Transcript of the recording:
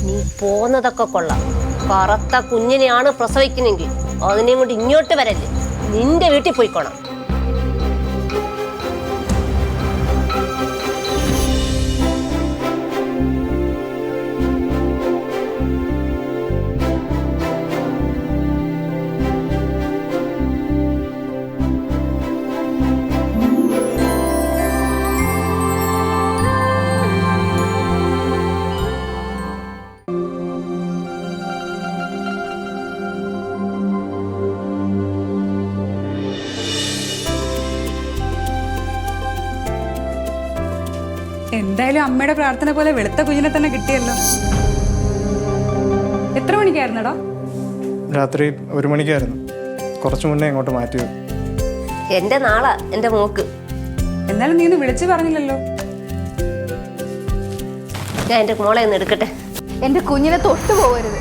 നീ പോന്നതൊക്കെ കൊള്ളാം. കറുത്ത കുഞ്ഞിനെയാണ് പ്രസവിക്കുന്നെങ്കിൽ അതിനെയും കൊണ്ട് ഇങ്ങോട്ട് വരല്ലേ, നിന്റെ വീട്ടിൽ പോയിക്കോണം. എന്തായാലും അമ്മയുടെ പ്രാർത്ഥന പോലെ വെളുത്ത കുഞ്ഞിനെ തന്നെ കിട്ടിയല്ലോ. എത്ര മണിക്കായിരുന്നടാ? രാത്രി 1 മണിക്കായിരുന്നു. കുറച്ചു മുന്നേ ഇങ്ങോട്ട് മാറ്റിയത്. എന്റെ നാളാ എന്റെ മോക്ക്. എന്നാലും നീ ഒന്ന് വിളിച്ചു പറഞ്ഞില്ലല്ലോ. ഞാൻ എന്റെ മോളെ ഒന്ന് എടുക്കട്ടെ. എന്റെ കുഞ്ഞിനെ തൊട്ടു പോകരുത്.